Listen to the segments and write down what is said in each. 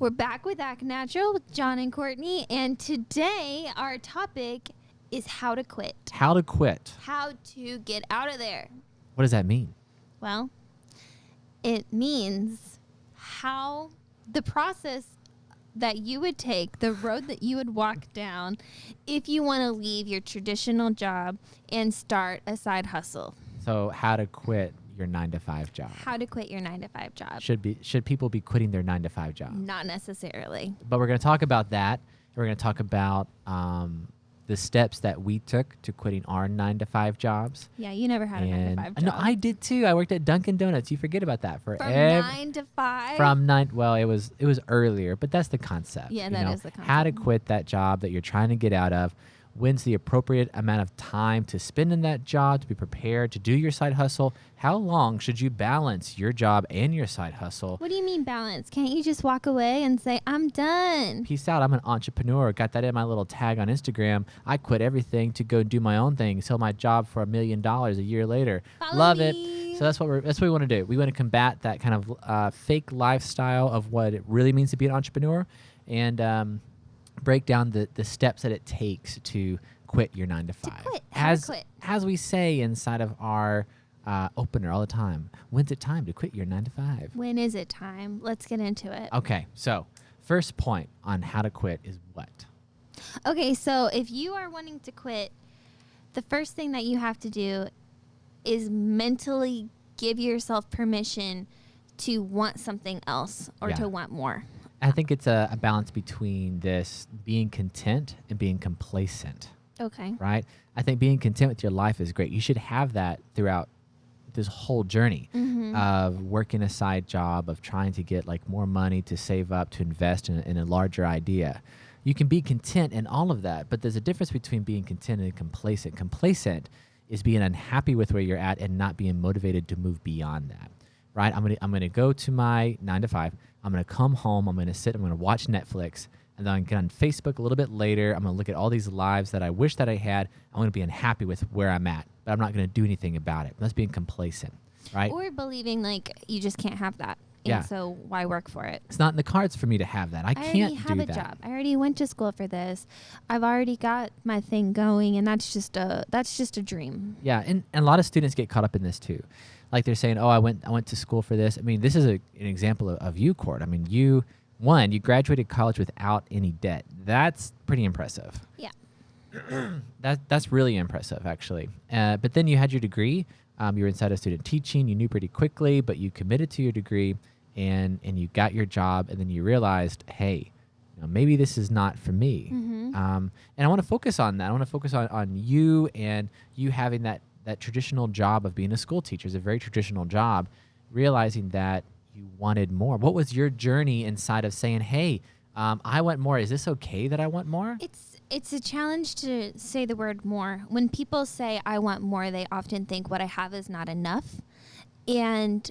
We're back with Act Natural with John and Courtney, and today our topic is how to quit. How to quit. How to get out of there. What does that mean? Well, it means how the process that you would take, the road that you would walk down if you want to leave your traditional job and start a side hustle. So how to quit your 9-to-5 job. How to quit your 9-to-5 job. Should people be quitting their 9-to-5 job? Not necessarily. But we're going to talk about that. We're going to talk about the steps that we took to quitting our 9-to-5 jobs. Yeah, you never had a 9-to-5 job. No, I did too. I worked at Dunkin' Donuts. You forget about that From 9 to 5? From 9. Well, it was earlier, but that's the concept. Yeah, that is the concept. How to quit that job that you're trying to get out of. When's the appropriate amount of time to spend in that job to be prepared to do your side hustle? How long should you balance your job and your side hustle? What do you mean balance? Can't you just walk away and say, I'm done? Peace out. I'm an entrepreneur. Got that in my little tag on Instagram. I quit everything to go do my own thing, sell my job for $1 million a year later. Love it. So that's what we want to do. We want to combat that kind of fake lifestyle of what it really means to be an entrepreneur, and break down the steps that it takes to quit your 9-to-5. As we say inside of our opener all the time, when's it time to quit your 9-to-5? When is it time? Let's get into it. Okay, so first point on how to quit is what? Okay, so if you are wanting to quit, the first thing that you have to do is mentally give yourself permission to want something else or to want more. I think it's a balance between this being content and being complacent. Okay. Right? I think being content with your life is great. You should have that throughout this whole journey of working a side job, of trying to get like more money to save up, to invest in a larger idea. You can be content in all of that, but there's a difference between being content and complacent. Complacent is being unhappy with where you're at and not being motivated to move beyond that. Right? I'm gonna go to my 9-to-5. I'm going to come home, I'm going to sit, I'm going to watch Netflix, and then I'm going to get on Facebook a little bit later. I'm going to look at all these lives that I wish that I had. I'm going to be unhappy with where I'm at, but I'm not going to do anything about it. That's being complacent, right? Or believing like you just can't have that. Yeah. And so why work for it? It's not in the cards for me to have that. I can't do that. I already have a job. I already went to school for this. I've already got my thing going, and that's just a dream. Yeah, and a lot of students get caught up in this too. Like they're saying, oh, I went to school for this. I mean, this is an example of you, Court. I mean, you graduated college without any debt. That's pretty impressive. Yeah. That's really impressive, actually. But then you had your degree. You were inside of student teaching. You knew pretty quickly, but you committed to your degree, and you got your job, and then you realized, hey, maybe this is not for me. And I want to focus on that. I want to focus on you and you having that traditional job of being a school teacher. Is a very traditional job, realizing that you wanted more. What was your journey inside of saying, hey, I want more? Is this okay that I want more? It's a challenge to say the word more. When people say I want more, they often think what I have is not enough. And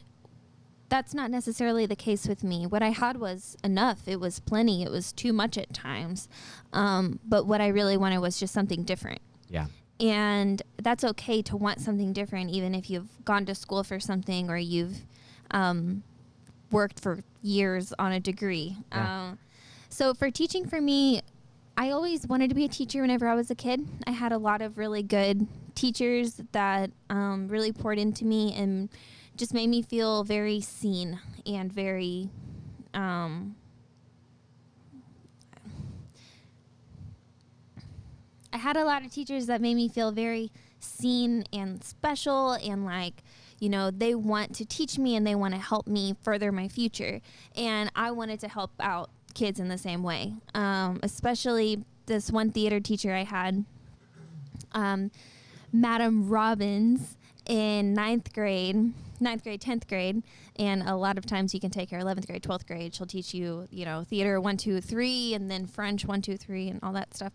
that's not necessarily the case with me. What I had was enough. It was plenty. It was too much at times. But what I really wanted was just something different. Yeah. And that's okay to want something different, even if you've gone to school for something or you've worked for years on a degree. Yeah. So for teaching, for me, I always wanted to be a teacher whenever I was a kid. I had a lot of really good teachers that really poured into me and just made me feel very seen and very I had a lot of teachers that made me feel very seen and special, and like, they want to teach me and they want to help me further my future. And I wanted to help out kids in the same way. Especially this one theater teacher I had, Madam Robbins, in 9th grade, 10th grade, and a lot of times you can take her 11th grade, 12th grade. She'll teach you, theater 1, 2, 3, and then French 1, 2, 3, and all that stuff.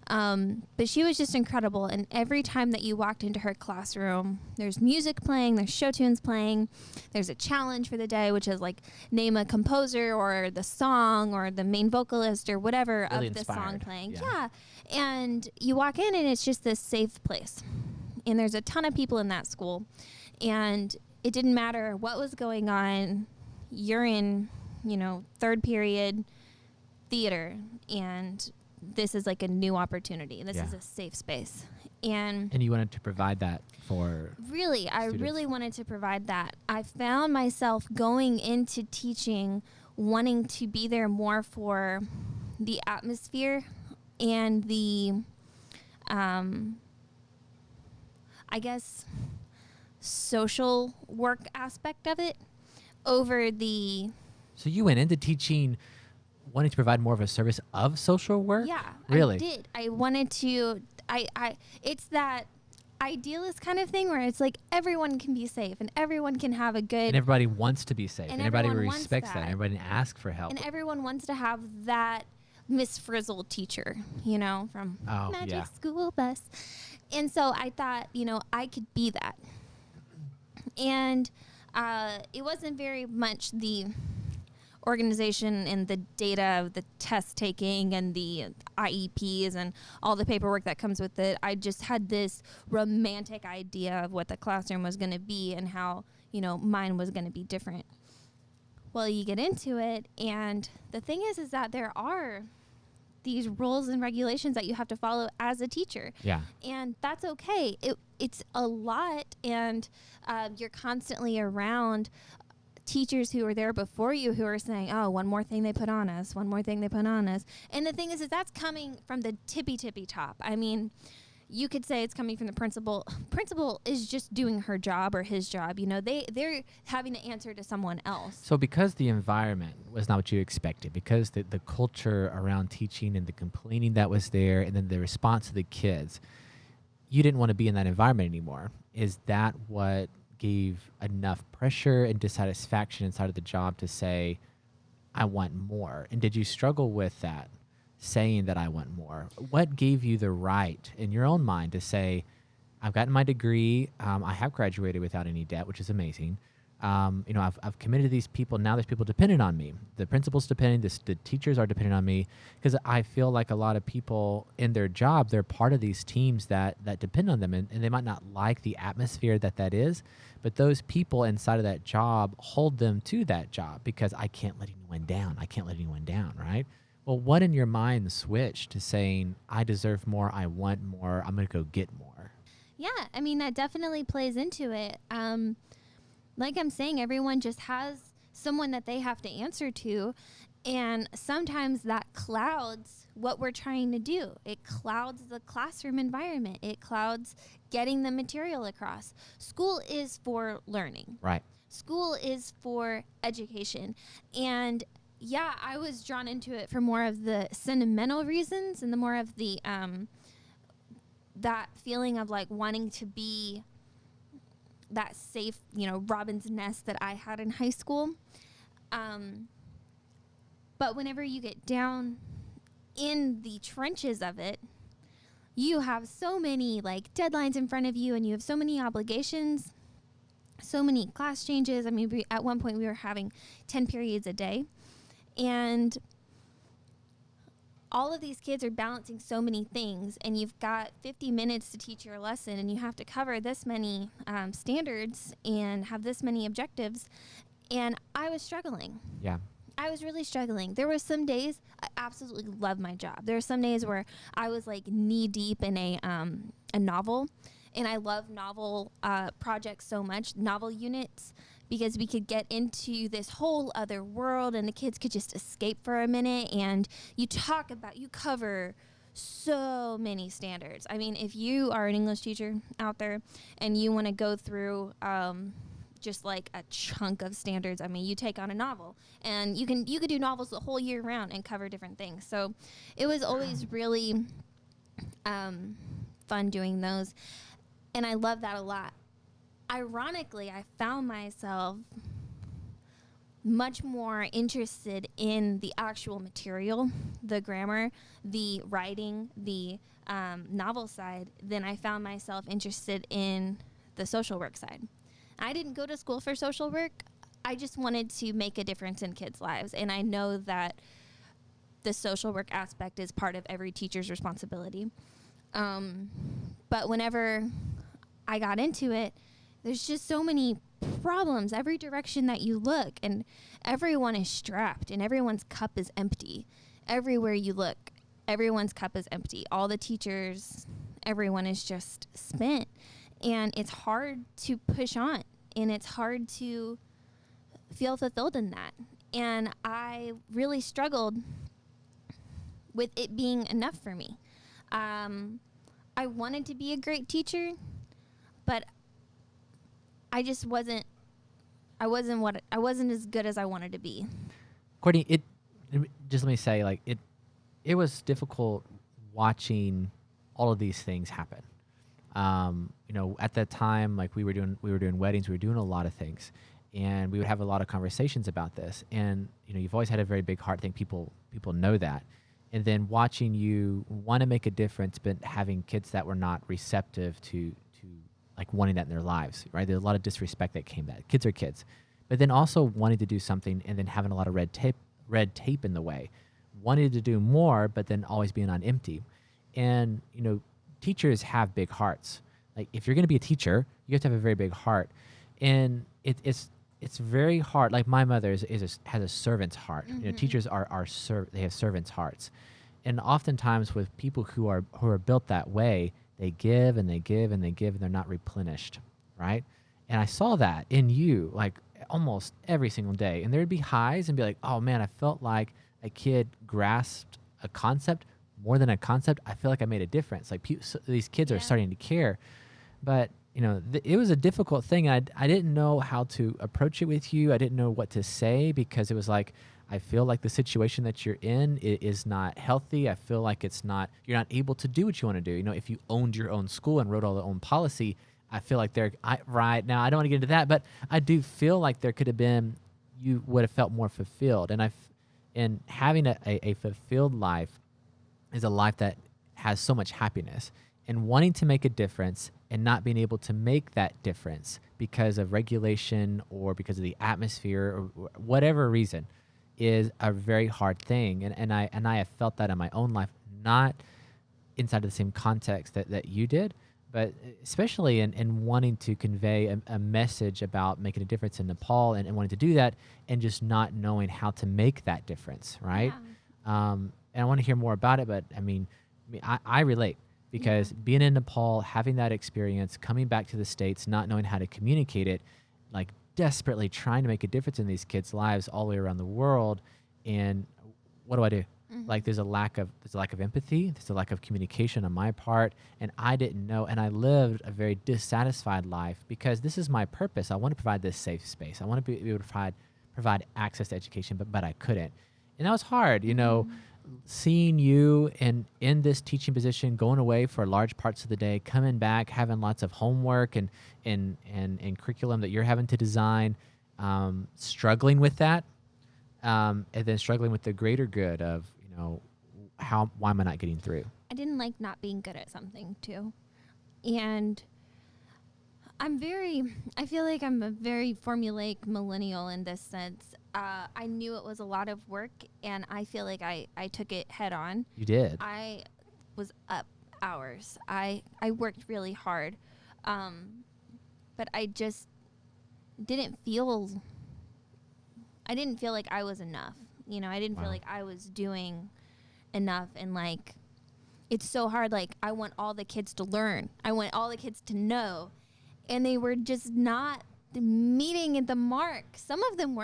But she was just incredible. And every time that you walked into her classroom, there's music playing, there's show tunes playing, there's a challenge for the day, which is like name a composer or the song or the main vocalist or whatever really of the song playing. Yeah. And you walk in and it's just this safe place. And there's a ton of people in that school. And it didn't matter what was going on. You're in third period theater, and this is like a new opportunity. This is a safe space. And you wanted to provide that for really, I really wanted to provide that. I found myself going into teaching, wanting to be there more for the atmosphere and the, I guess, social work aspect of it over the... So you went into teaching wanting to provide more of a service of social work? Yeah, really? I did. I wanted to, it's that idealist kind of thing where it's like everyone can be safe and everyone can have a good... And everybody wants to be safe. And everybody respects that. And everybody asks for help. And everyone wants to have that Miss Frizzle teacher, from Magic School Bus. And so I thought, I could be that. And it wasn't very much the organization and the data of the test taking and the IEPs and all the paperwork that comes with it. I just had this romantic idea of what the classroom was going to be and how, mine was going to be different. Well, you get into it, and the thing is that there are these rules and regulations that you have to follow as a teacher. Yeah. And that's okay. It's a lot, and you're constantly around teachers who were there before you who are saying, oh, one more thing they put on us. And the thing is that's coming from the tippy top. I mean, you could say it's coming from the principal. Principal is just doing her job or his job. They're having to answer to someone else. So because the environment was not what you expected, because the culture around teaching and the complaining that was there, and then the response of the kids, you didn't want to be in that environment anymore. Is that what gave enough pressure and dissatisfaction inside of the job to say, I want more? And did you struggle with that, saying that I want more? What gave you the right in your own mind to say, I've gotten my degree, I have graduated without any debt, which is amazing. I've committed to these people. Now there's people dependent on me. The principal's dependent, the teachers are dependent on me, because I feel like a lot of people in their job, they're part of these teams that depend on them, and they might not like the atmosphere that is, but those people inside of that job hold them to that job because I can't let anyone down, right? Well, what in your mind switched to saying, I deserve more, I want more, I'm going to go get more? Yeah, I mean, that definitely plays into it. Like I'm saying, everyone just has someone that they have to answer to, and sometimes that clouds what we're trying to do. It clouds the classroom environment. It clouds getting the material across. School is for learning. Right. School is for education. And yeah, I was drawn into it for more of the sentimental reasons and the more of the that feeling of like wanting to be that safe, Robin's nest that I had in high school. But whenever you get down in the trenches of it, you have so many like deadlines in front of you, and you have so many obligations, so many class changes. I mean, at one point we were having 10 periods a day, and all of these kids are balancing so many things, and you've got 50 minutes to teach your lesson, and you have to cover this many standards and have this many objectives. And I was struggling. Yeah. I was really struggling. There were some days I absolutely loved my job. There were some days where I was like knee deep in a novel, and I love novel projects so much, novel units, because we could get into this whole other world and the kids could just escape for a minute, and you cover so many standards. I mean, if you are an English teacher out there and you want to go through just like a chunk of standards, I mean, you take on a novel, and you could do novels the whole year round and cover different things. So it was always really fun doing those, and I love that a lot. Ironically, I found myself much more interested in the actual material, the grammar, the writing, the novel side, than I found myself interested in the social work side. I didn't go to school for social work. I just wanted to make a difference in kids' lives, and I know that the social work aspect is part of every teacher's responsibility. But whenever I got into it, there's just so many problems every direction that you look, and everyone is strapped and everyone's cup is empty. Everywhere you look, everyone's cup is empty. All the teachers, everyone is just spent, and it's hard to push on, and it's hard to feel fulfilled in that. And I really struggled with it being enough for me. I wanted to be a great teacher, but I just wasn't. I wasn't as good as I wanted to be. Courtney, just let me say, like, it was difficult watching all of these things happen. At that time, like we were doing weddings, we were doing a lot of things, and we would have a lot of conversations about this. And you've always had a very big heart. I think people know that. And then watching you want to make a difference, but having kids that were not receptive to like wanting that in their lives, right? There's a lot of disrespect that came that. Kids are kids. But then also wanting to do something and then having a lot of red tape in the way. Wanting to do more, but then always being on empty. And, teachers have big hearts. Like if you're going to be a teacher, you have to have a very big heart. And it's very hard. Like my mother has a servant's heart. Mm-hmm. Teachers they have servants' hearts. And oftentimes with people who are built that way, they give and they give and they give and they're not replenished, right? And I saw that in you like almost every single day. And there'd be highs and be like, oh man, I felt like a kid grasped a concept more than a concept. I feel like I made a difference. Like these kids are starting to care. But it was a difficult thing. I didn't know how to approach it with you. I didn't know what to say because it was like, I feel like the situation that you're in is not healthy. I feel like you're not able to do what you want to do. If you owned your own school and wrote all the own policy, I feel like right now, I don't want to get into that, but I do feel like there could have been, you would have felt more fulfilled. And having a fulfilled life is a life that has so much happiness, and wanting to make a difference and not being able to make that difference because of regulation or because of the atmosphere or whatever reason is a very hard thing. And I have felt that in my own life, not inside of the same context that you did, but especially in wanting to convey a message about making a difference in Nepal and wanting to do that and just not knowing how to make that difference, right? Yeah. And I want to hear more about it, but I relate because being in Nepal, having that experience, coming back to the States, not knowing how to communicate it, like desperately trying to make a difference in these kids' lives all the way around the world. And what do I do? Mm-hmm. Like there's a lack of empathy. There's a lack of communication on my part. And I didn't know. And I lived a very dissatisfied life because this is my purpose. I want to provide this safe space. I want to be able to provide access to education, but I couldn't. And that was hard, seeing you in this teaching position, going away for large parts of the day, coming back, having lots of homework and curriculum that you're having to design, struggling with that, and then struggling with the greater good of, why am I not getting through? I didn't like not being good at something too. And I feel like I'm a very formulaic millennial in this sense. I knew it was a lot of work, and I feel like I took it head on. You did. I was up hours. I worked really hard, but I just didn't feel like I was enough. I didn't feel like I was doing enough, and like it's so hard. Like I want all the kids to learn. I want all the kids to know, and they were just not meeting the mark. Some of them,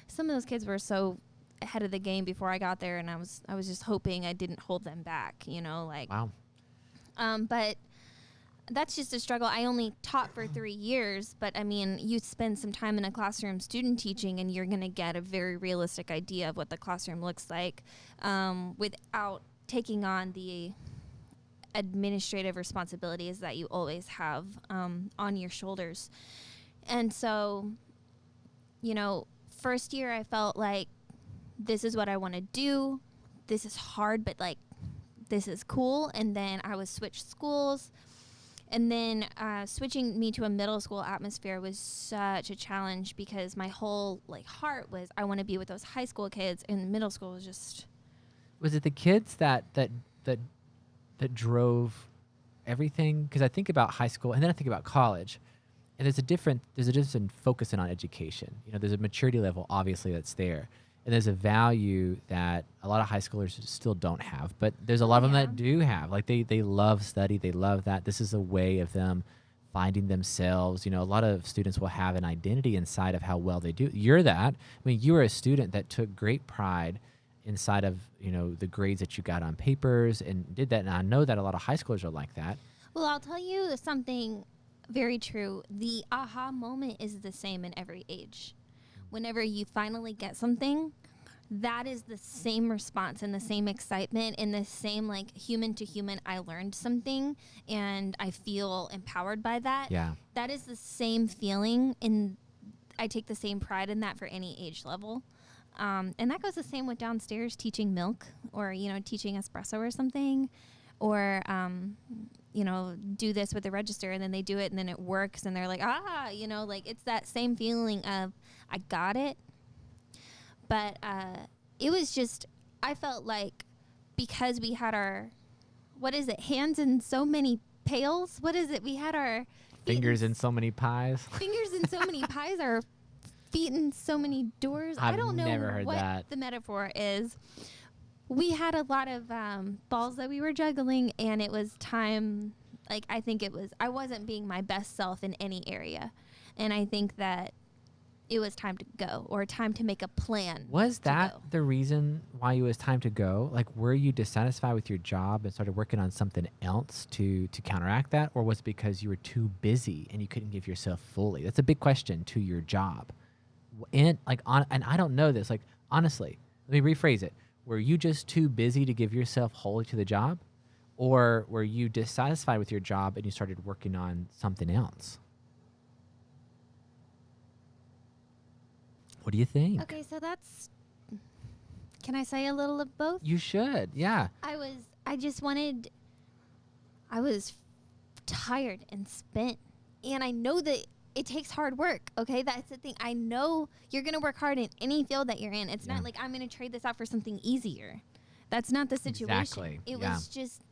some of those kids were so ahead of the game before I got there, and I was just hoping I didn't hold them back, Wow. But that's just a struggle. I only taught for 3 years, but you spend some time in a classroom student teaching, and you're going to get a very realistic idea of what the classroom looks like, without taking on the administrative responsibilities that you always have on your shoulders. And so, first year I felt like this is what I want to do. This is hard, but like this is cool. And then I was switched schools. And then switching me to a middle school atmosphere was such a challenge because my whole heart was I want to be with those high school kids, and middle school was just. Was it the kids that drove everything, because I think about high school and then I think about college, and there's a different focus on education. There's a maturity level obviously that's there, and there's a value that a lot of high schoolers still don't have, but there's a lot of them that do have. Like they love study, they love that. This is a way of them finding themselves. A lot of students will have an identity inside of how well they do. You're that. I mean, you were a student that took great pride inside of, the grades that you got on papers and did that. And I know that a lot of high schoolers are like that. Well, I'll tell you something very true. The aha moment is the same in every age. Whenever you finally get something, that is the same response and the same excitement and the same like human to human, I learned something and I feel empowered by that. Yeah. That is the same feeling, and I take the same pride in that for any age level. And that goes the same with downstairs teaching milk or, teaching espresso or something, or, do this with the register, and then they do it and then it works and they're like, it's that same feeling of I got it. But it was just, I felt like because we had our, hands in so many pails? What is it? We had our fingers in so many pies. Fingers in so many pies, our feet in so many doors. I don't know what the metaphor is. We had a lot of balls that we were juggling, and it was time, I wasn't being my best self in any area. And I think that it was time to go, or time to make a plan. Was that the reason why it was time to go? Like, were you dissatisfied with your job and started working on something else to counteract that? Or was it because you were too busy and you couldn't give yourself fully? That's a big question to your job. And and I don't know this, like, honestly, let me rephrase it. Were you just too busy to give yourself wholly to the job? Or were you dissatisfied with your job and you started working on something else? What do you think? Okay, so can I say a little of both? You should, yeah. I was tired and spent. And I know that it takes hard work, okay? That's the thing. I know you're going to work hard in any field that you're in. It's not like I'm going to trade this out for something easier. That's not the situation. Exactly. It was just,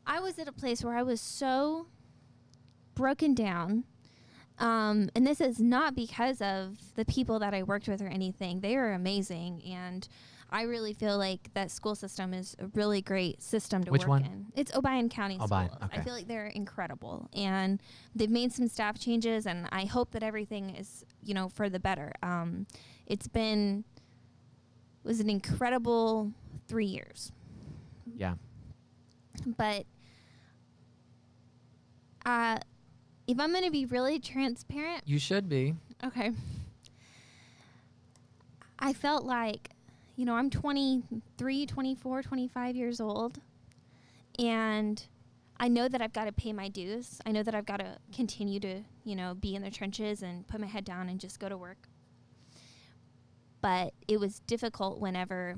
I was at a place where I was so broken down. And this is not because of the people that I worked with or anything. They are amazing. And I really feel like that school system is a really great system to work in. It's Obion County Schools. Okay. I feel like they're incredible. And they've made some staff changes, and I hope that everything is, for the better. It was an incredible 3 years. Yeah. But if I'm going to be really transparent. You should be. Okay. I felt like, I'm 23, 24, 25 years old. And I know that I've got to pay my dues. I know that I've got to continue to, be in the trenches and put my head down and just go to work. But it was difficult whenever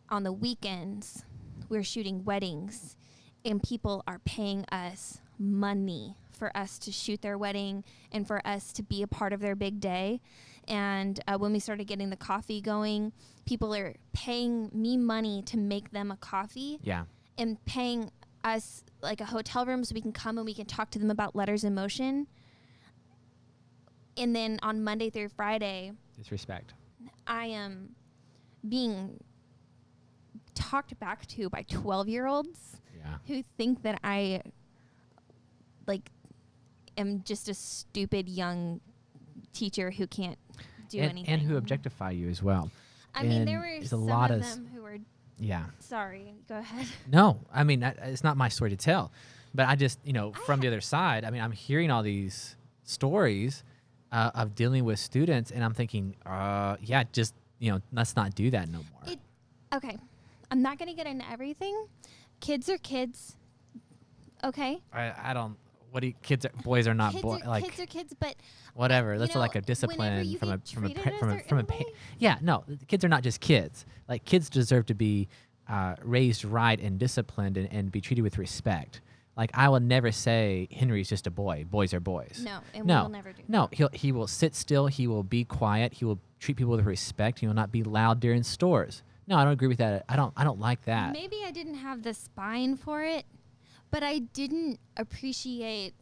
on the weekends we're shooting weddings and people are paying us money for us to shoot their wedding and for us to be a part of their big day. And when we started getting the coffee going, people are paying me money to make them a coffee. Yeah. And paying us like a hotel room so we can come and we can talk to them about letters in motion. And then on Monday through Friday, disrespect. I am being talked back to by 12-year-olds who think that I am just a stupid young teacher who can't do anything. And who objectify you as well. I mean, there were some of them who were... Yeah. Sorry, go ahead. No, I mean, it's not my story to tell. But I just, from the other side, I mean, I'm hearing all these stories of dealing with students, and I'm thinking, just, let's not do that no more. Okay. I'm not going to get into everything. Kids are kids. Okay? I don't... Kids are boys are not boys. Kids are kids, but whatever. That's like a discipline from a yeah. No, kids are not just kids. Like, kids deserve to be raised right and disciplined and be treated with respect. Like, I will never say Henry's just a boy. Boys are boys. No, and we will never do that. No, he will sit still. He will be quiet. He will treat people with respect. He will not be loud during stores. No, I don't agree with that. I don't like that. Maybe I didn't have the spine for it. But I didn't appreciate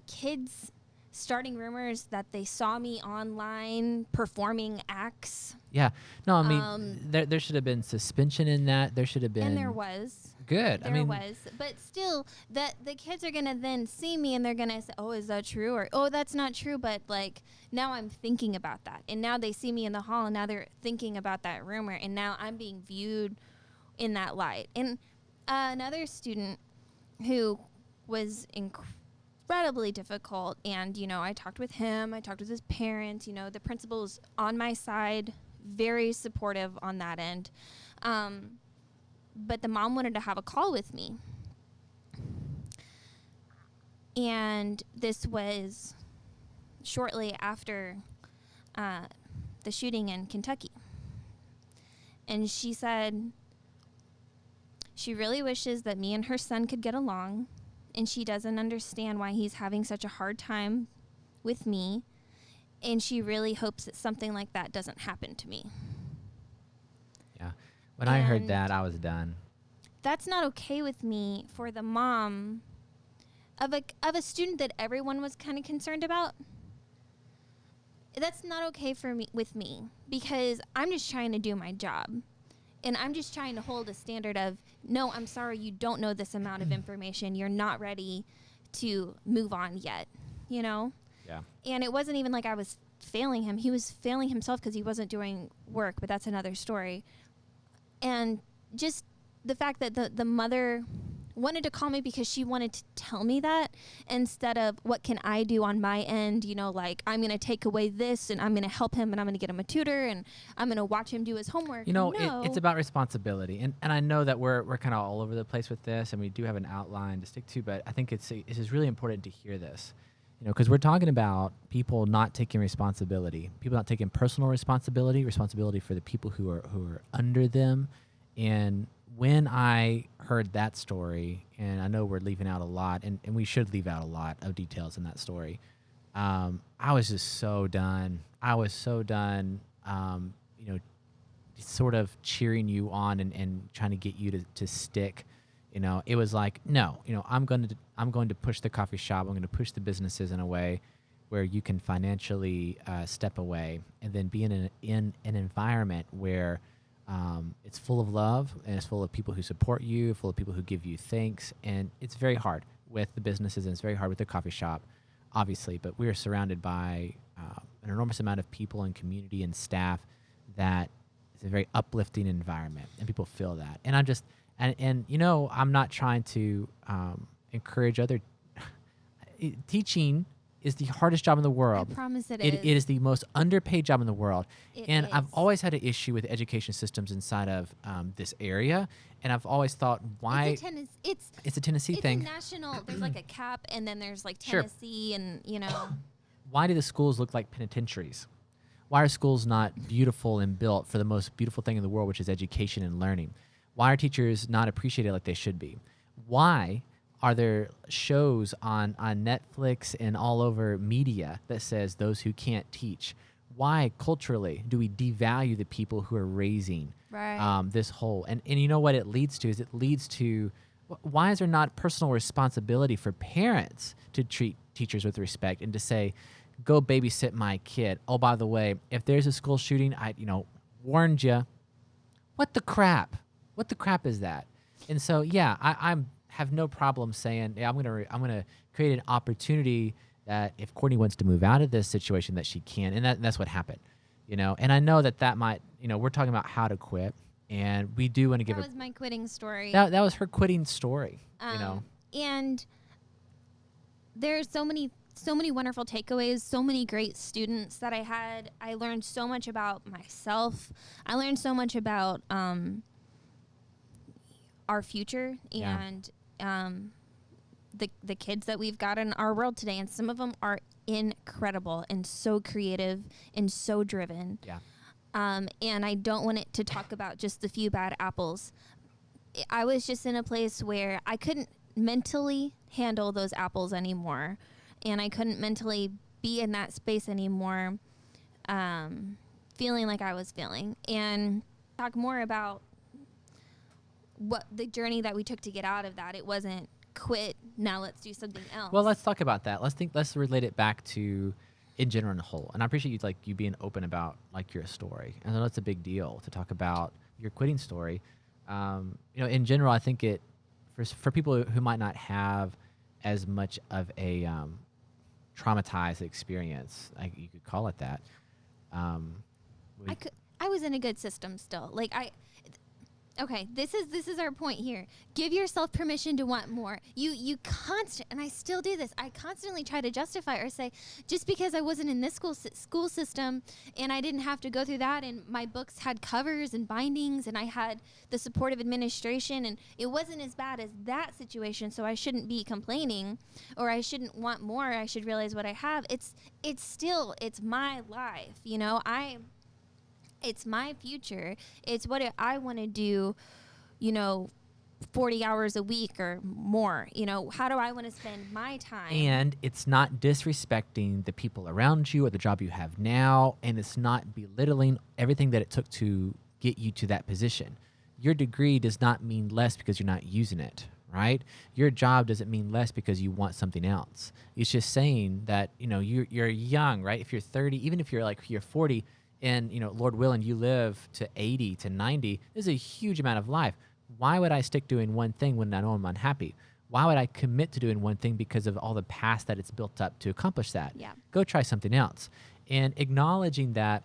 kids starting rumors that they saw me online performing acts. Yeah. No, I mean, there should have been suspension in that. There should have been. And there was. Good. There was. But still, that the kids are going to then see me and they're going to say, oh, is that true? Or, oh, that's not true. But, like, now I'm thinking about that. And now they see me in the hall and now they're thinking about that rumor. And now I'm being viewed in that light. And another student who was incredibly difficult, and I talked with him, I talked with his parents, the principal's on my side, very supportive on that end, but the mom wanted to have a call with me, and this was shortly after the shooting in Kentucky, and she said she really wishes that me and her son could get along, and she doesn't understand why he's having such a hard time with me, and she really hopes that something like that doesn't happen to me. Yeah. When I heard that, I was done. That's not okay with me for the mom of a student that everyone was kind of concerned about. That's not okay with me because I'm just trying to do my job. And I'm just trying to hold a standard of, no, I'm sorry, you don't know this amount of information. You're not ready to move on yet, Yeah. And it wasn't even like I was failing him. He was failing himself because he wasn't doing work, but that's another story. And just the fact that the mother wanted to call me because she wanted to tell me that instead of what can I do on my end, like I'm going to take away this and I'm going to help him and I'm going to get him a tutor and I'm going to watch him do his homework. It's about responsibility. And I know that we're kind of all over the place with this and we do have an outline to stick to, but I think it is really important to hear this, because we're talking about people not taking responsibility, people not taking personal responsibility for the people who are under them. And when I heard that story, and I know we're leaving out a lot, and we should leave out a lot of details in that story, I was just so done. I was so done, sort of cheering you on and trying to get you to stick. It was like, no, I'm going to push the coffee shop. I'm going to push the businesses in a way where you can financially step away and then be in an environment where it's full of love and it's full of people who support you, full of people who give you thanks. And it's very hard with the businesses and it's very hard with the coffee shop, obviously. But we are surrounded by an enormous amount of people and community and staff that is a very uplifting environment and people feel that. And I'm just, and I'm not trying to encourage other teaching is the hardest job in the world. I promise it is. It is the most underpaid job in the world. It I've is. always had an issue with education systems inside of this area. And I've always thought, why? It's a Tennessee thing. It's a national, there's like a cap and then there's like Sure. Tennessee and, Why do the schools look like penitentiaries? Why are schools not beautiful and built for the most beautiful thing in the world, which is education and learning? Why are teachers not appreciated like they should be? Why are there shows on Netflix and all over media that says those who can't teach? Why culturally do we devalue the people who are raising this whole? And you know what it leads to is it leads to, why is there not personal responsibility for parents to treat teachers with respect and to say, go babysit my kid. Oh, by the way, if there's a school shooting, I warned you. What the crap? What the crap is that? And so, yeah, I have no problem saying, yeah, I'm gonna create an opportunity that if Courtney wants to move out of this situation, that she can, and that's what happened, And I know that might, we're talking about how to quit, and we do want to give. That was my quitting story. That was her quitting story, And there's so many wonderful takeaways, so many great students that I had. I learned so much about myself. I learned so much about our future and the kids that we've got in our world today. And some of them are incredible and so creative and so driven. Yeah. And I don't want it to talk about just the few bad apples. I was just in a place where I couldn't mentally handle those apples anymore. And I couldn't mentally be in that space anymore, feeling like I was feeling. And talk more about what the journey that we took to get out of that. It wasn't quit. Now let's do something else. Well, let's talk about that. Let's relate it back to in general and whole. And I appreciate you being open about like your story. I know it's a big deal to talk about your quitting story. In general, I think it for people who might not have as much of a traumatized experience, you could call it that. I was in a good system still. Okay, this is our point here. Give yourself permission to want more. And I still do this. I constantly try to justify or say, just because I wasn't in this school system and I didn't have to go through that, and my books had covers and bindings, and I had the support of administration, and it wasn't as bad as that situation, so I shouldn't be complaining, or I shouldn't want more. I should realize what I have. It's my life, It's my future. It's what I want to do, 40 hours a week or more. How do I want to spend my time? And it's not disrespecting the people around you or the job you have now, and it's not belittling everything that it took to get you to that position. Your degree does not mean less because you're not using it, right? Your job doesn't mean less because you want something else. It's just saying that, you're young, right? If you're 30, even if you're 40, and, Lord willing, you live to 80 to 90, there's a huge amount of life. Why would I stick doing one thing when I know I'm unhappy? Why would I commit to doing one thing because of all the past that it's built up to accomplish that? Yeah. Go try something else. And acknowledging that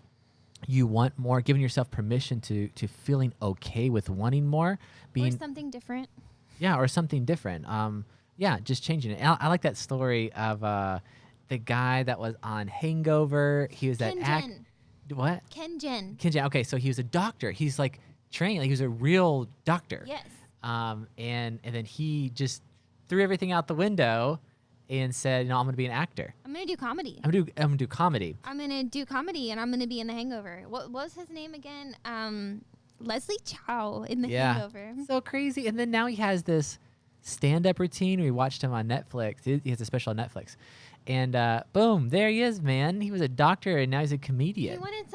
you want more, giving yourself permission to feeling okay with wanting more. Or something different. Yeah, or something different. Just changing it. I like that story of the guy that was on Hangover. He was What? Ken Jen. Okay, so he was a doctor. He's like trained. He was a real doctor. Yes. And then he just threw everything out the window and said, I'm going to be an actor. I'm going to do comedy. I'm going to do comedy. I'm going to do comedy, and I'm going to be in The Hangover. What was his name again? Leslie Chow in The Hangover. So crazy. And then now he has this stand-up routine. We watched him on Netflix. He has a special on Netflix. And boom, there he is, man. He was a doctor, and now he's a comedian. He wanted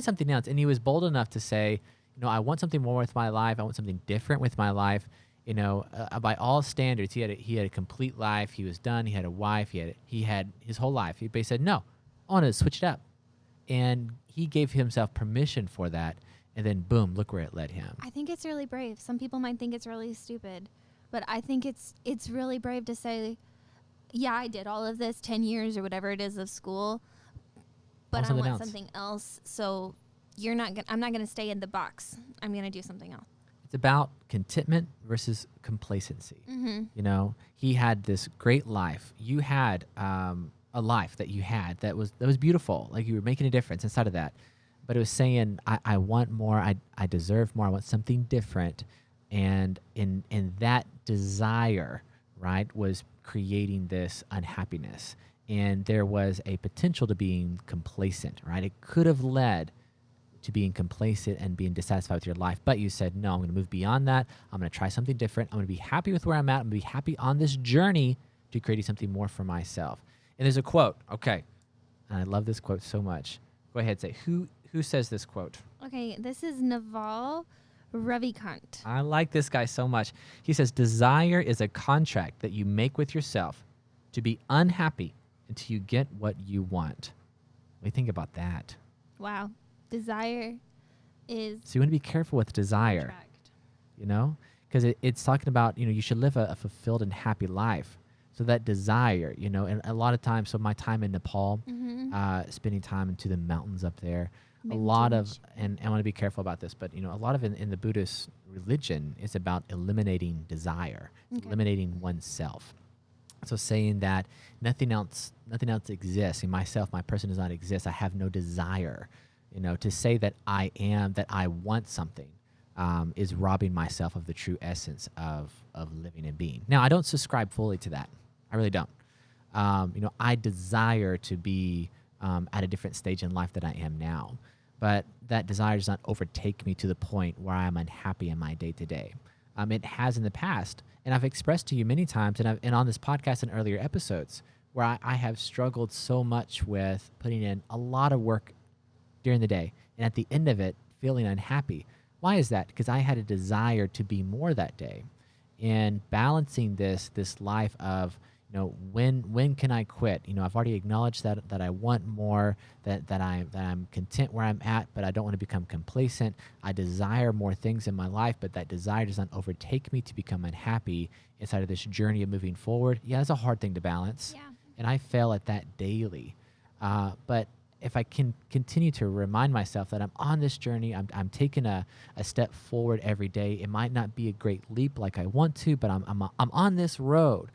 something else. And he was bold enough to say, I want something more with my life. I want something different with my life. By all standards, he had a complete life. He was done. He had a wife. He had his whole life. He said, no, I want to switch it up. And he gave himself permission for that. And then boom, look where it led him. I think it's really brave. Some people might think it's really stupid, but I think it's really brave to say, yeah, I did all of this 10 years or whatever it is of school, but I want something else. So I'm not going to stay in the box. I'm going to do something else. It's about contentment versus complacency. Mm-hmm. He had this great life. You had a life that you had that was beautiful. Like you were making a difference inside of that. But it was saying, I want more. I deserve more. I want something different. And in that desire, right, was creating this unhappiness. And there was a potential to being complacent, right? It could have led to being complacent and being dissatisfied with your life. But you said, no, I'm going to move beyond that. I'm going to try something different. I'm going to be happy with where I'm at. I'm going to be happy on this journey to creating something more for myself. And there's a quote. Okay. And I love this quote so much. Go ahead, say, who says this quote? Okay, this is Naval Ravikant. I like this guy so much. He says, desire is a contract that you make with yourself to be unhappy until you get what you want. What do you think about that? Wow. Desire is... So you want to be careful with desire, contract. Because it's talking about, you should live a fulfilled and happy life. So that desire, and a lot of times, so my time in Nepal, spending time into the mountains up there, and I want to be careful about this, but a lot of in the Buddhist religion is about eliminating desire, eliminating oneself. So saying that nothing else exists. In myself, my person does not exist. I have no desire. To say that I want something is robbing myself of the true essence of living and being. Now, I don't subscribe fully to that. I really don't. I desire to be at a different stage in life than I am now. But that desire does not overtake me to the point where I am unhappy in my day-to-day. It has in the past, and I've expressed to you many times, and on this podcast and earlier episodes, where I have struggled so much with putting in a lot of work during the day, and at the end of it, feeling unhappy. Why is that? Because I had a desire to be more that day. in balancing this life of, when can I quit? I've already acknowledged that I want more, that I'm content where I'm at, but I don't want to become complacent. I desire more things in my life, but that desire does not overtake me to become unhappy inside of this journey of moving forward. Yeah, it's a hard thing to balance. Yeah. And I fail at that daily. But if I can continue to remind myself that I'm on this journey, I'm taking a step forward every day. It might not be a great leap like I want to, but I'm on this road.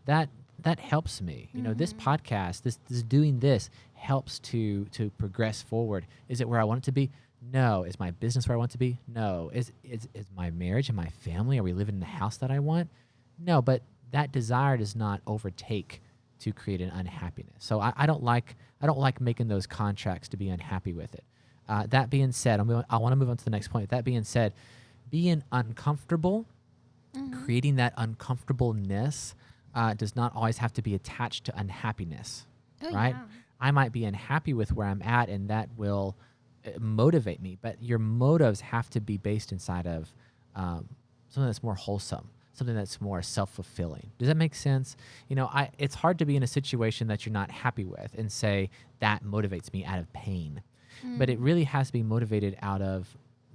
That helps me. This podcast, this doing this helps to progress forward. Is it where I want it to be? No. Is my business where I want it to be? No. Is my marriage and my family, are we living in the house that I want? No, but that desire does not overtake to create an unhappiness. So I don't like making those contracts to be unhappy with it. That being said, I want to move on to the next point. That being said, being uncomfortable, creating that uncomfortableness does not always have to be attached to unhappiness, right? Yeah. I might be unhappy with where I'm at, and that will motivate me. But your motives have to be based inside of something that's more wholesome, something that's more self-fulfilling. Does that make sense? It's hard to be in a situation that you're not happy with and say that motivates me out of pain. But it really has to be motivated out of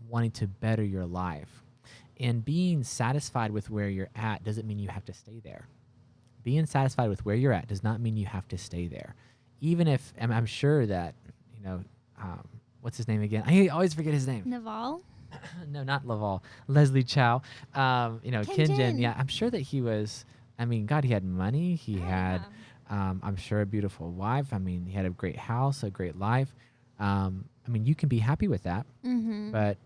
wanting to better your life. And being satisfied with where you're at doesn't mean you have to stay there. Being satisfied with where you're at does not mean you have to stay there. Even if, and I'm sure that, what's his name again? I always forget his name. Naval? No, not Laval. Leslie Chow. Kinjin. Yeah, I'm sure that he was, God, he had money. He had, I'm sure, a beautiful wife. He had a great house, a great life. You can be happy with that, but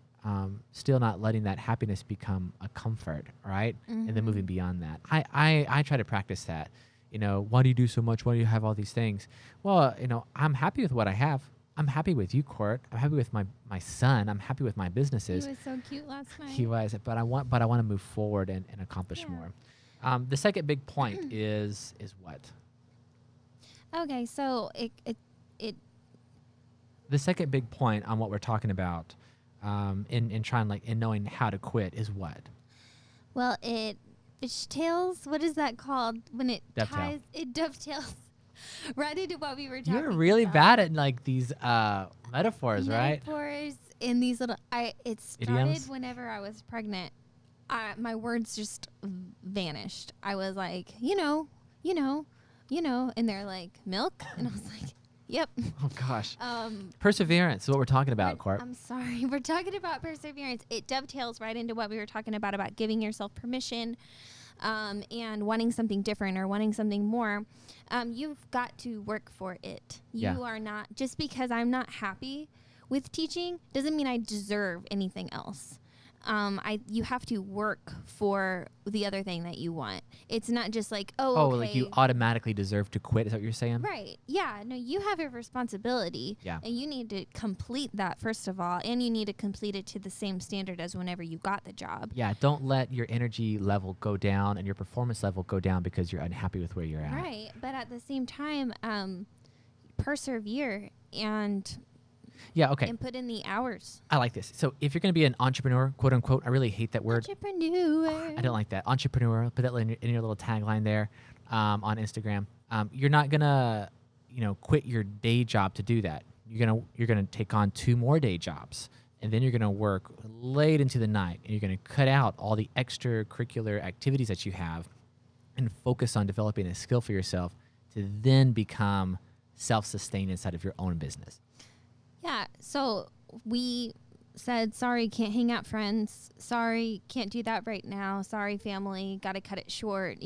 still not letting that happiness become a comfort, right? And then moving beyond that. I try to practice that. Why do you do so much? Why do you have all these things? Well, I'm happy with what I have. I'm happy with you, Court. I'm happy with my son. I'm happy with my businesses. He was so cute last night. He was, but I want to move forward and accomplish more. The second big point is what? Okay, so it the second big point on what we're talking about in trying in knowing how to quit is what? Well, it tails. What is that called when it Dovetail. ties? It dovetails right into what we were talking about. You're really bad at these metaphors, right? Metaphors in these little. It started Idioms? whenever I was pregnant. My words just vanished. I was like, and they're like milk, and I was like, yep. Oh gosh. Perseverance is what we're talking about, Court. I'm sorry. We're talking about perseverance. It dovetails right into what we were talking about giving yourself permission and wanting something different or wanting something more. You've got to work for it. You are not, just because I'm not happy with teaching doesn't mean I deserve anything else. You have to work for the other thing that you want. It's not just like, okay. Like you automatically deserve to quit, is that what you're saying? Right. Yeah. No, you have a responsibility. Yeah. And you need to complete that, first of all, and you need to complete it to the same standard as whenever you got the job. Yeah. Don't let your energy level go down and your performance level go down because you're unhappy with where you're at. Right. But at the same time, persevere and... Yeah, okay. And put in the hours. I like this. So if you're going to be an entrepreneur, quote unquote, I really hate that word. Entrepreneur. I don't like that. Entrepreneur. Put that in your little tagline there on Instagram. You're not going to, quit your day job to do that. You're going to take on 2 more day jobs. And then you're going to work late into the night. And you're going to cut out all the extracurricular activities that you have and focus on developing a skill for yourself to then become self-sustained inside of your own business. Yeah, so we said, sorry, can't hang out, friends. Sorry, can't do that right now. Sorry, family, got to cut it short.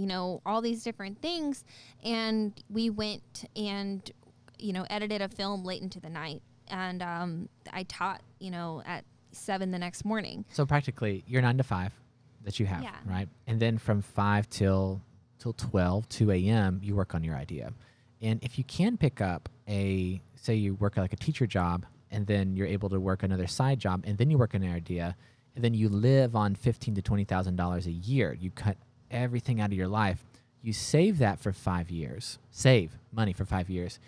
All these different things. And we went and, edited a film late into the night. And I taught, at 7 the next morning. So practically, you're 9 to 5 that you have, right? And then from 5 till 12, 2 a.m., you work on your idea. And if you can pick up say you work like a teacher job, and then you're able to work another side job, and then you work on an idea, and then you live on $15,000 to $20,000 a year. You cut everything out of your life. You save that for 5 years. Save money for 5 years.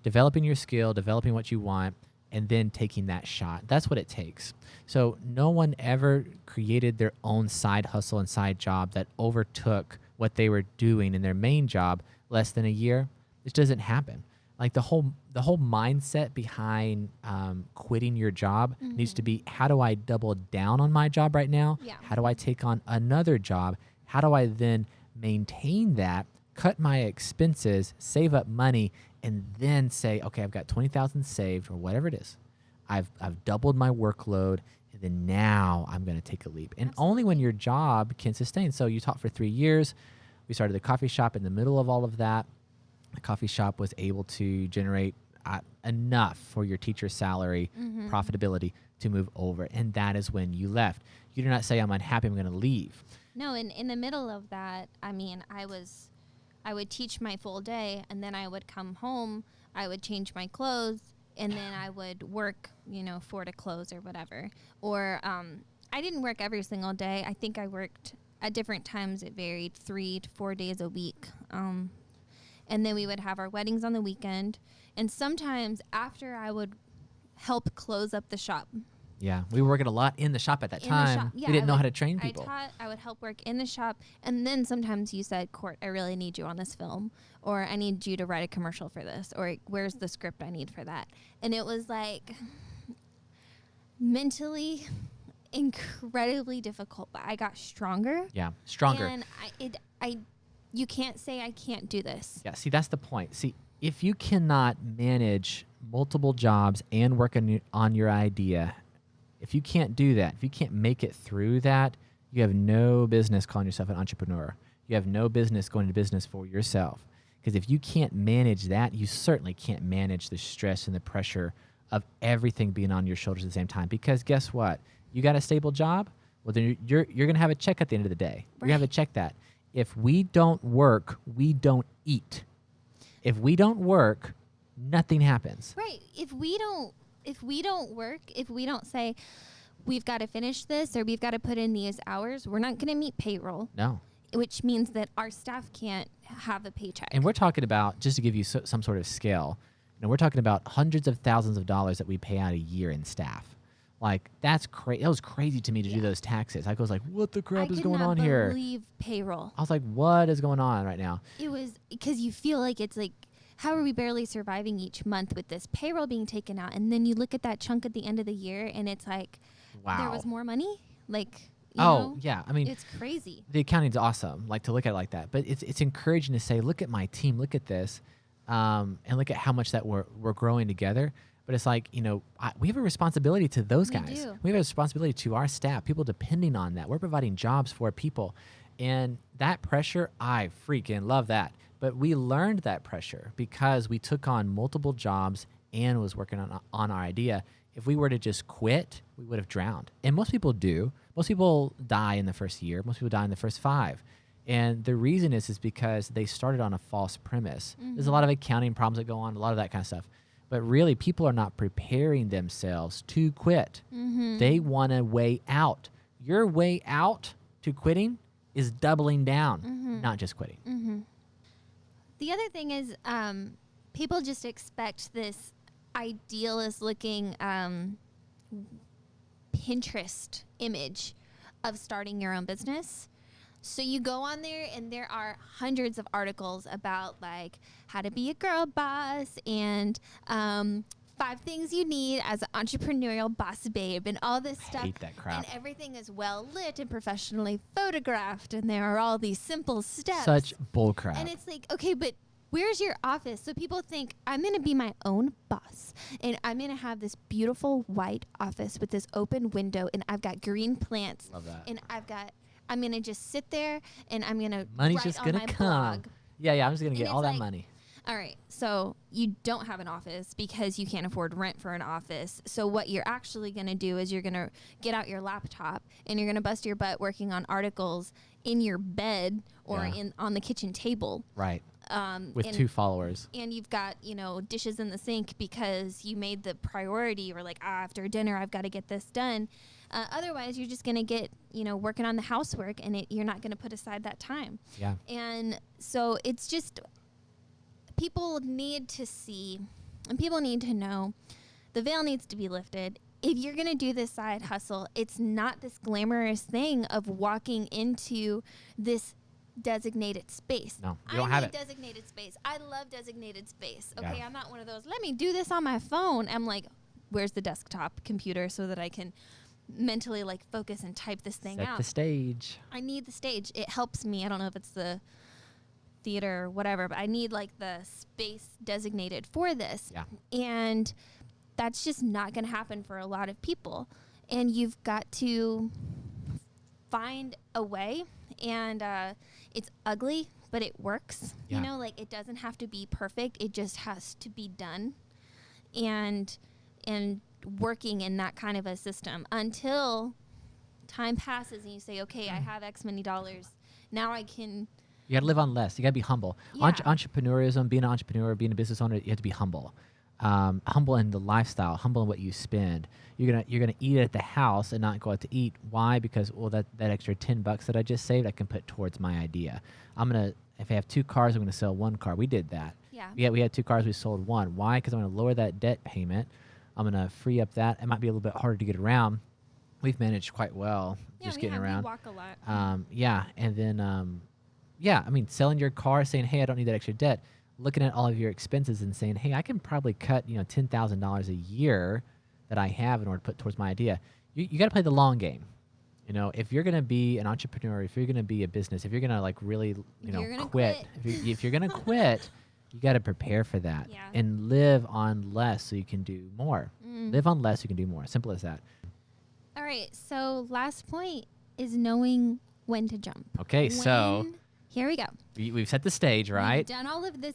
Developing your skill, developing what you want, and then taking that shot. That's what it takes. So no one ever created their own side hustle and side job that overtook what they were doing in their main job less than a year. This doesn't happen. Like the whole mindset behind quitting your job needs to be, how do I double down on my job right now? Yeah. How do I take on another job? How do I then maintain that, cut my expenses, save up money, and then say, okay, I've got 20,000 saved or whatever it is. I've doubled my workload, and then now I'm going to take a leap. And only when your job can sustain. So you taught for 3 years. We started the coffee shop in the middle of all of that. The coffee shop was able to generate enough for your teacher's salary, profitability to move over. And that is when you left. You do not say, I'm unhappy, I'm going to leave. No, in the middle of that, I mean, I would teach my full day, and then I would come home, I would change my clothes, and then I would work, 4 to close or whatever. Or I didn't work every single day. I think I worked at different times. It varied 3 to 4 days a week. And then we would have our weddings on the weekend. And sometimes after I would help close up the shop. Yeah, we were working a lot in the shop at that time. Yeah, we didn't know how to train people. I would help work in the shop. And then sometimes you said, Court, I really need you on this film. Or I need you to write a commercial for this. Or where's the script I need for that? And it was like mentally incredibly difficult. But I got stronger. Yeah, stronger. And you can't say I can't do this. Yeah, see, that's the point. See, if you cannot manage multiple jobs and work on your idea, if you can't do that, if you can't make it through that, you have no business calling yourself an entrepreneur. You have no business going to business for yourself. Because if you can't manage that, you certainly can't manage the stress and the pressure of everything being on your shoulders at the same time. Because guess what? You got a stable job? Well, then you're going to have a check at the end of the day. Right. You're going to have to check that. If we don't work, we don't eat. If we don't work, nothing happens. Right. If we don't work, if we don't say we've got to finish this or we've got to put in these hours, we're not going to meet payroll. No. Which means that our staff can't have a paycheck. And we're talking about, just to give you some sort of scale, we're talking about hundreds of thousands of dollars that we pay out a year in staff. Like, that's crazy. That was crazy to me to do those taxes. I was like, what the crap is going on here? I could not believe payroll. I was like, what is going on right now? It was because you feel like it's like, how are we barely surviving each month with this payroll being taken out? And then you look at that chunk at the end of the year and it's like, wow, there was more money? Like, you know? Yeah. I mean, it's crazy. The accounting's awesome, like, to look at it like that. But it's encouraging to say, look at my team, look at this, and look at how much that we're growing together. But it's like, we have a responsibility to those guys. Do. We have a responsibility to our staff, people depending on that. We're providing jobs for people. And that pressure, I freaking love that. But we learned that pressure because we took on multiple jobs and was working on our idea. If we were to just quit, we would have drowned. And most people do. Most people die in the first year. Most people die in the first 5. And the reason is because they started on a false premise. Mm-hmm. There's a lot of accounting problems that go on, a lot of that kind of stuff. But really, people are not preparing themselves to quit. Mm-hmm. They want a way out. Your way out to quitting is doubling down, not just quitting. Mm-hmm. The other thing is people just expect this idealist-looking Pinterest image of starting your own business. So you go on there and there are hundreds of articles about like how to be a girl boss and 5 things you need as an entrepreneurial boss babe and all this stuff. I hate that crap. And everything is well lit and professionally photographed and there are all these simple steps. Such bull crap. And it's like, okay, but where's your office? So people think I'm going to be my own boss and I'm going to have this beautiful white office with this open window and I've got green plants. Love that. And I'm going to just sit there and I'm going to money's just going to come. Blog. Yeah, I'm just going to get all that money. All right, so you don't have an office because you can't afford rent for an office. So what you're actually going to do is you're going to get out your laptop and you're going to bust your butt working on articles in your bed or on the kitchen table. Right. With 2 followers. And you've got, dishes in the sink because you made the priority. You're like, after dinner, I've got to get this done. Otherwise, you're just going to get, working on the housework and you're not going to put aside that time. Yeah. And so it's just, people need to see and people need to know the veil needs to be lifted. If you're going to do this side hustle, it's not this glamorous thing of walking into this designated space. No, you don't have it. Designated space. I love designated space. Okay, Yeah. I'm not one of those, let me do this on my phone. I'm like, where's the desktop computer so that I can mentally like focus and type this thing Set out. the stage. I need the stage. It helps me. I don't know if it's the theater or whatever, but I need like the space designated for this. Yeah. And that's just not going to happen for a lot of people. And you've got to find a way. And it's ugly, but it works. Yeah. You know, like it doesn't have to be perfect. It just has to be done. And working in that kind of a system until time passes and you say, okay, I have X many dollars. Now I can. You got to live on less. You got to be humble. Yeah. Entrepreneurism, being an entrepreneur, being a business owner, you have to be humble. Humble in the lifestyle, humble in what you spend. You're gonna eat at the house and not go out to eat. Why? Because that extra $10 that I just saved, I can put towards my idea. If I have 2 cars, I'm gonna sell 1 car. We did that. Yeah. We had 2 cars, we sold 1. Why? Because I'm gonna lower that debt payment. I'm gonna free up that. It might be a little bit harder to get around. We've managed quite well just getting around. We walk a lot. And then selling your car, saying, hey, I don't need that extra debt. Looking at all of your expenses and saying, hey, I can probably cut, $10,000 a year that I have in order to put towards my idea. You got to play the long game. If you're going to be an entrepreneur, if you're going to be a business, if you're going to like really, quit. If you're going to quit, you got to prepare for that and live on less so you can do more. Live on less, you can do more. Simple as that. All right. So last point is knowing when to jump. Okay. So here we go. We've set the stage, right? We've done all of this.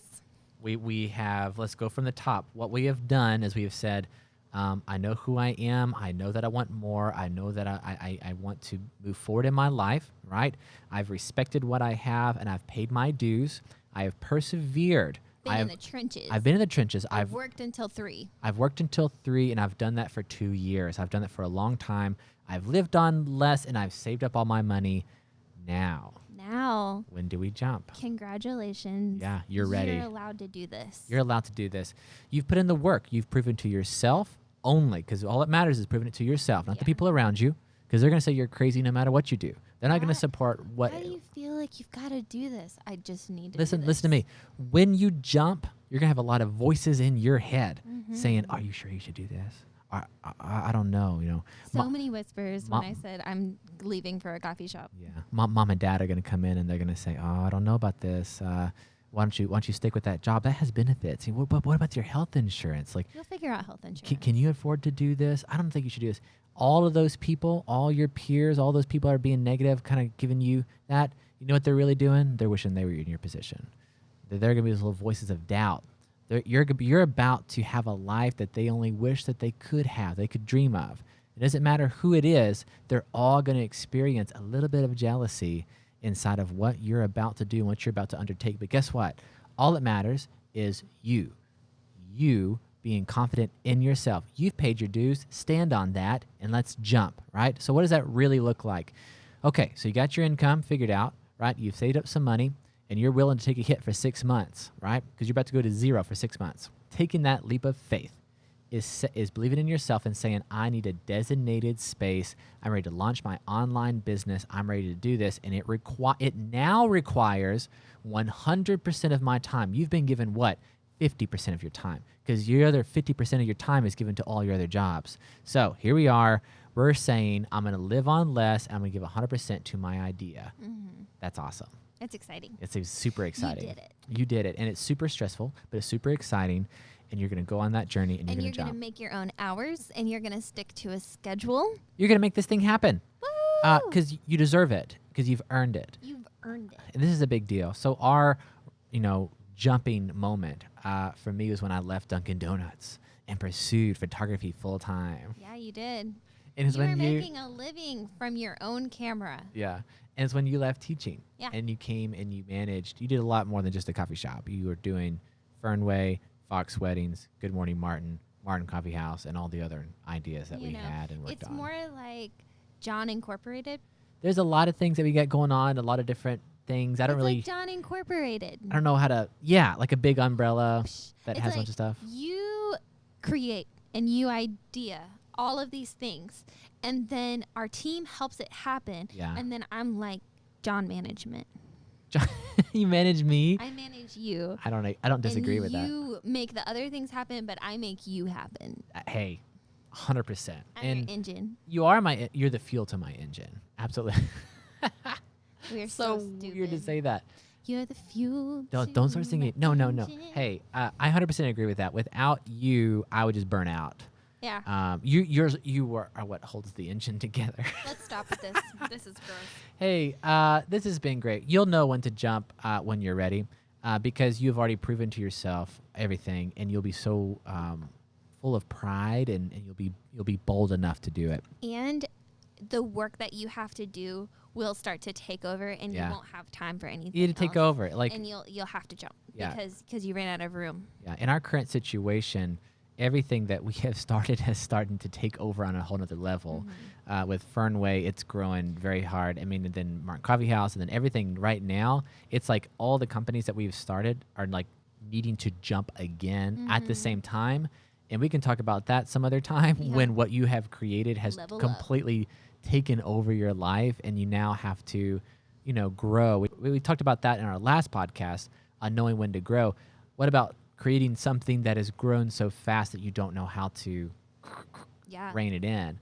We have, let's go from the top. What we have done is we have said, I know who I am. I know that I want more. I know that I want to move forward in my life, right? I've respected what I have, and I've paid my dues. I have persevered. In the trenches. I've been in the trenches. I've worked until 3. I've worked until 3, and I've done that for 2 years. I've done that for a long time. I've lived on less, and I've saved up all my money. Now, when do we jump? Congratulations. Yeah, you're ready. You're allowed to do this. You're allowed to do this. You've put in the work. You've proven to yourself only, because all that matters is proving it to yourself, not the people around you, because they're going to say you're crazy no matter what you do. They're not going to support what. Why do you feel like you've got to do this? I just need to listen to me. When you jump, you're going to have a lot of voices in your head saying, are you sure you should do this? I don't know, So many whispers when I said I'm leaving for a coffee shop. Yeah, mom and dad are going to come in and they're going to say, oh, I don't know about this. Why don't you stick with that job? That has benefits. What about your health insurance? Like, you'll figure out health insurance. Can you afford to do this? I don't think you should do this. All of those people, all your peers, all those people are being negative, kind of giving you that. You know what they're really doing? They're wishing they were in your position. They're going to be those little voices of doubt. You're about to have a life that they only wish that they could have, they could dream of. It doesn't matter who it is. They're all going to experience a little bit of jealousy inside of what you're about to do and what you're about to undertake. But guess what? All that matters is you being confident in yourself. You've paid your dues. Stand on that, and let's jump, right? So what does that really look like? Okay, so you got your income figured out, right? You've saved up some money, and you're willing to take a hit for 6 months, right? Because you're about to go to 0 for 6 months. Taking that leap of faith is believing in yourself and saying, I need a designated space. I'm ready to launch my online business. I'm ready to do this. And it now requires 100% of my time. You've been given what? 50% of your time, because your other 50% of your time is given to all your other jobs. So here we are. We're saying I'm going to live on less. And I'm going to give 100% to my idea. That's awesome. It's exciting. It's super exciting. You did it. And it's super stressful, but it's super exciting. And you're going to go on that journey, and you're going to jump. And you're going to make your own hours, and you're going to stick to a schedule. You're going to make this thing happen. Woo! Because you deserve it, because you've earned it. You've earned it. And this is a big deal. So our, jumping moment for me was when I left Dunkin' Donuts and pursued photography full time. Yeah, you did. And it's you were when making a living from your own camera. Yeah. And it's when you left teaching. Yeah. And you came and you did a lot more than just a coffee shop. You were doing Fernway, Fox Weddings, Good Morning Martin, Martin Coffee House, and all the other ideas that we had and worked on. It's more like John Incorporated. There's a lot of things that we got going on, a lot of different things. It's like John Incorporated. I don't know how to, like a big umbrella that has a bunch of stuff. You create and you idea all of these things, and then our team helps it happen. Yeah. And then I'm like, John management. John, you manage me. I manage you. I don't disagree with that. You make the other things happen, but I make you happen. Hey, 100%. I'm your engine. You're the fuel to my engine. Absolutely. We're so stupid. Weird to say that. You're the fuel. Don't start singing. No. engine. Hey, I 100% agree with that. Without you, I would just burn out. Yeah. You are what holds the engine together. Let's stop with this. This is gross. Hey, this has been great. You'll know when to jump when you're ready, because you've already proven to yourself everything, and you'll be so full of pride, and you'll be bold enough to do it. And the work that you have to do will start to take over, and you won't have time for anything. You need to take over, and you'll have to jump because you ran out of room. Yeah. In our current situation, everything that we have started has started to take over on a whole nother level. With Fernway, it's growing very hard. I mean, and then Martin Coffee House, and then everything right now, it's like all the companies that we've started are like needing to jump again at the same time. And we can talk about that some other time when what you have created has completely taken over your life, and you now have to, grow. We talked about that in our last podcast on knowing when to grow. What about creating something that has grown so fast that you don't know how to rein it in?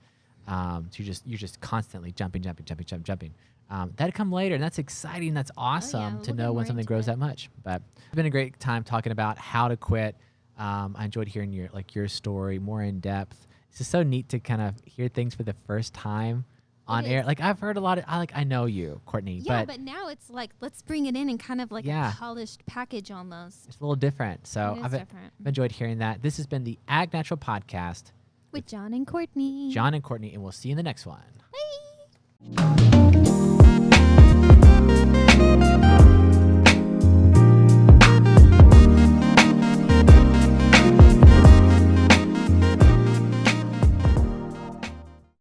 So you're just constantly jumping. That'd come later, and that's exciting. That's awesome to know when something grows that much. But it's been a great time talking about how to quit. I enjoyed hearing your story more in depth. It's just so neat to kind of hear things for the first time on air. Like I've heard a lot of, I know you, Courtney. Yeah, but now it's like, let's bring it in and kind of like a polished package almost. It's a little different. So I've enjoyed hearing that. This has been the Ag Natural Podcast with John and Courtney. And we'll see you in the next one. Bye.